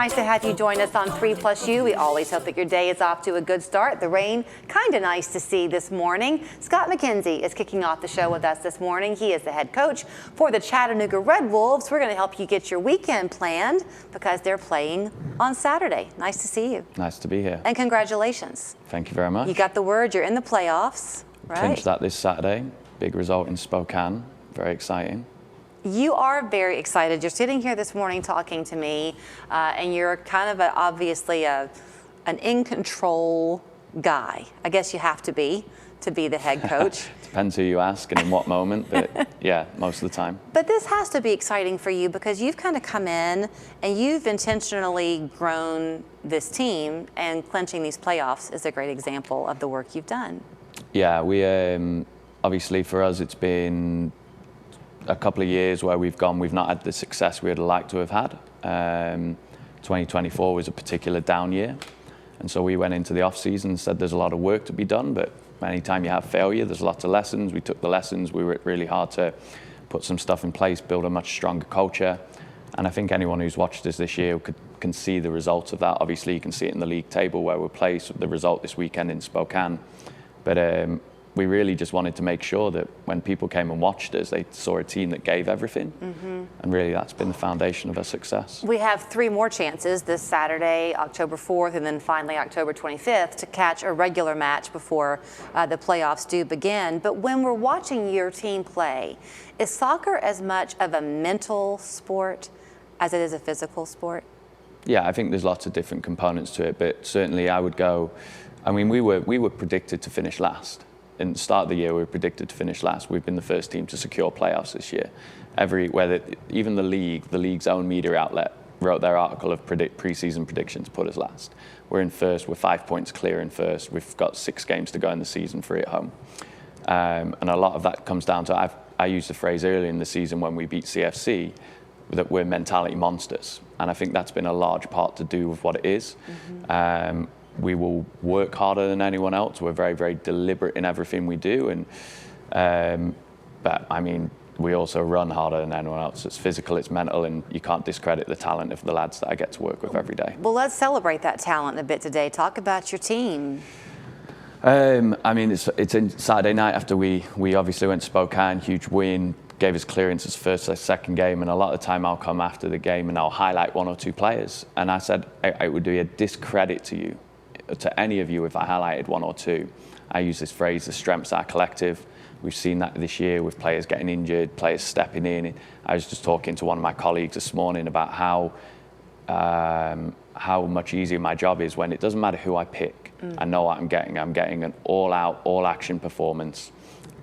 nice to have you join us on 3+U. We always hope that your day is off to a good start. The rain, kind of nice to see this morning. Scott McKenzie is kicking off the show with us this morning. He is the head coach for the Chattanooga Red Wolves. We're going to help you get your weekend planned because they're playing on Saturday. Nice to see you. Nice to be here. And congratulations. Thank you very much. You got the word. You're in the playoffs, right? Clinched that this Saturday. Big result in Spokane. Very exciting. You are very excited. You're sitting here this morning talking to me, and you're kind of obviously an in-control guy. I guess you have to be the head coach. Depends who you ask and in what moment, but yeah, most of the time. But this has to be exciting for you because you've kind of come in and you've intentionally grown this team, and clinching these playoffs is a great example of the work you've done. Yeah, we obviously for us it's been a couple of years where we've not had the success we would like to have had. 2024 was a particular down year, and so we went into the off season and said there's a lot of work to be done, but anytime you have failure, there's lots of lessons. We took the lessons. We worked really hard to put some stuff in place, build a much stronger culture, and I think anyone who's watched us this year can see the results of that. Obviously, you can see it in the league table where we're placed, the result this weekend in Spokane, but we really just wanted to make sure that when people came and watched us, they saw a team that gave everything. And really that's been the foundation of our success. We have 3 more chances this Saturday, October 4th, and then finally October 25th to catch a regular match before the playoffs do begin. But when we're watching your team play, is soccer as much of a mental sport as it is a physical sport? Yeah, I think there's lots of different components to it, but certainly I would go, I mean, we were predicted to finish last. In the start of the year, we were predicted to finish last. We've been the first team to secure playoffs this year. Even the league's own media outlet wrote their article of preseason predictions to put us last. We're in first. We're 5 points clear in first. We've got 6 games to go in the season, 3 at home. And a lot of that comes down to, I used the phrase earlier in the season when we beat CFC, that we're mentality monsters. And I think that's been a large part to do with what it is. We will work harder than anyone else. We're very, very deliberate in everything we do. But I mean, we also run harder than anyone else. It's physical, it's mental, and you can't discredit the talent of the lads that I get to work with every day. Well, let's celebrate that talent a bit today. Talk about your team. I mean, it's in Saturday night after we obviously went to Spokane, huge win, gave us clearance as first or second game, and a lot of the time I'll come after the game and I'll highlight 1 or 2 players. And I said, it would be a discredit to any of you if I highlighted 1 or 2. I use this phrase, the strengths are collective. We've seen that this year with players getting injured, players stepping in. I was just talking to one of my colleagues this morning about how much easier my job is when it doesn't matter who I pick. I know what I'm getting. I'm getting an all-out, all-action performance.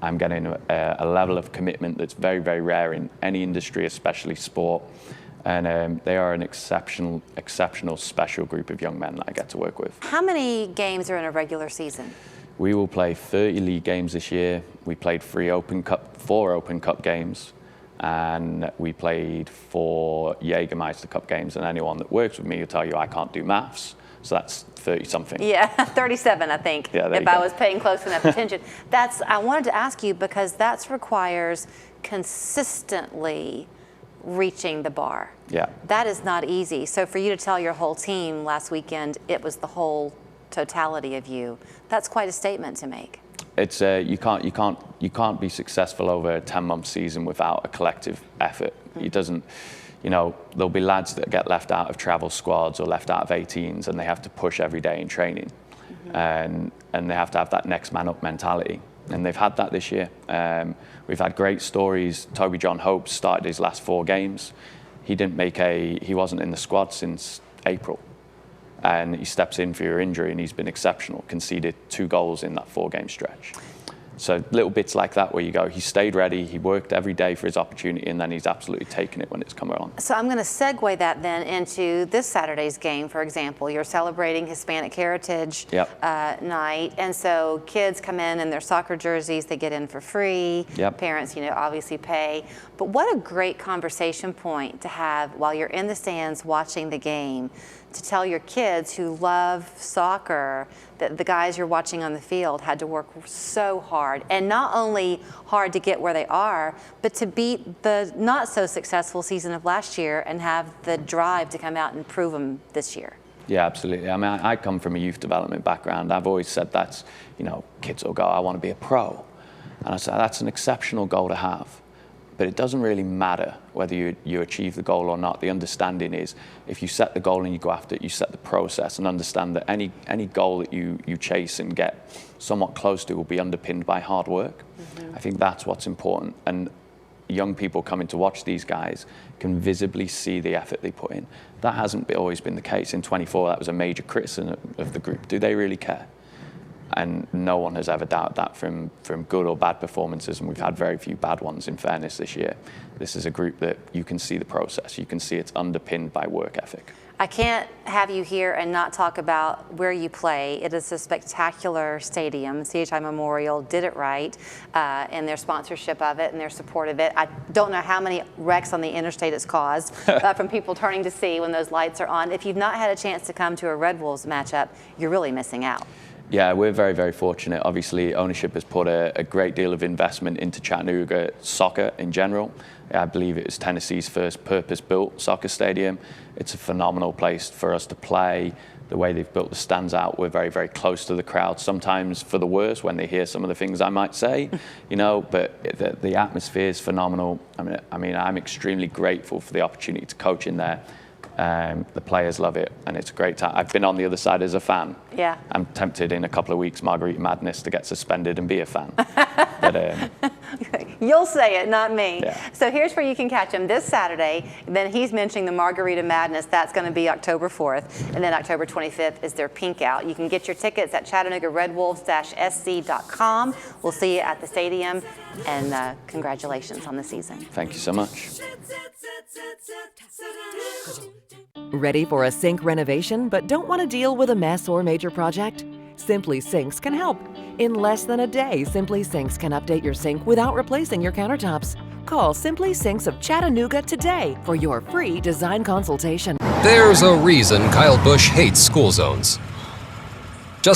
I'm getting a level of commitment that's very, very rare in any industry, especially sport. And they are an exceptional, special group of young men that I get to work with. How many games are in a regular season? We will play 30 league games this year. We played 4 Open Cup games, and we played 4 Jägermeister Cup games. And anyone that works with me will tell you I can't do maths, so that's 30-something. Yeah, 37, I think, yeah, if I was paying close enough attention. I wanted to ask you because that requires consistently reaching the bar. Yeah. That is not easy. So for you to tell your whole team last weekend it was the whole totality of you, that's quite a statement to make. It's you can't be successful over a 10-month season without a collective effort. It doesn't, there'll be lads that get left out of travel squads or left out of 18s, and they have to push every day in training, and they have to have that next man up mentality. And they've had that this year. We've had great stories. Toby John Hope started his last 4 games. He wasn't in the squad since April. And he steps in for your injury, and he's been exceptional. Conceded 2 goals in that 4-game stretch. So little bits like that where you go, he stayed ready, he worked every day for his opportunity, and then he's absolutely taken it when it's come on. So I'm going to segue that then into this Saturday's game, for example. You're celebrating Hispanic Heritage Night, and so kids come in their soccer jerseys, they get in for free. Parents, obviously pay. But what a great conversation point to have while you're in the stands watching the game, to tell your kids who love soccer that the guys you're watching on the field had to work so hard, and not only hard to get where they are, but to beat the not so successful season of last year and have the drive to come out and prove them this year? Yeah, absolutely. I mean, I come from a youth development background. I've always said that's, kids will go, I want to be a pro. And I said, that's an exceptional goal to have. But it doesn't really matter whether you achieve the goal or not. The understanding is, if you set the goal and you go after it, you set the process and understand that any goal that you chase and get somewhat close to will be underpinned by hard work. I think that's what's important. And young people coming to watch these guys can visibly see the effort they put in. That hasn't always been the case. In 24, that was a major criticism of the group. Do they really care? And no one has ever doubted that from good or bad performances, and we've had very few bad ones, in fairness, this year. This is a group that you can see the process. You can see it's underpinned by work ethic. I can't have you here and not talk about where you play. It is a spectacular stadium. CHI Memorial did it right in their sponsorship of it and their support of it. I don't know how many wrecks on the interstate it's caused from people turning to see when those lights are on. If you've not had a chance to come to a Red Wolves matchup, you're really missing out. Yeah, we're very, very fortunate. Obviously, ownership has put a great deal of investment into Chattanooga soccer in general. I believe it was Tennessee's first purpose-built soccer stadium. It's a phenomenal place for us to play. The way they've built the stands out, we're very, very close to the crowd, sometimes for the worse when they hear some of the things I might say, but the atmosphere is phenomenal. I mean, I'm extremely grateful for the opportunity to coach in there. The players love it, and it's a great time. I've been on the other side as a fan. Yeah. I'm tempted in a couple of weeks, Margarita Madness, to get suspended and be a fan. But, you'll say it, not me. Yeah. So here's where you can catch him this Saturday. Then he's mentioning the Margarita Madness. That's going to be October 4th. And then October 25th is their pink out. You can get your tickets at ChattanoogaRedWolves-SC.com. We'll see you at the stadium. And congratulations on the season. Thank you so much. Ready for a sink renovation but don't want to deal with a mess or major project? Simply Sinks can help. In less than a day, Simply Sinks can update your sink without replacing your countertops. Call Simply Sinks of Chattanooga today for your free design consultation. There's a reason Kyle Busch hates school zones. Just like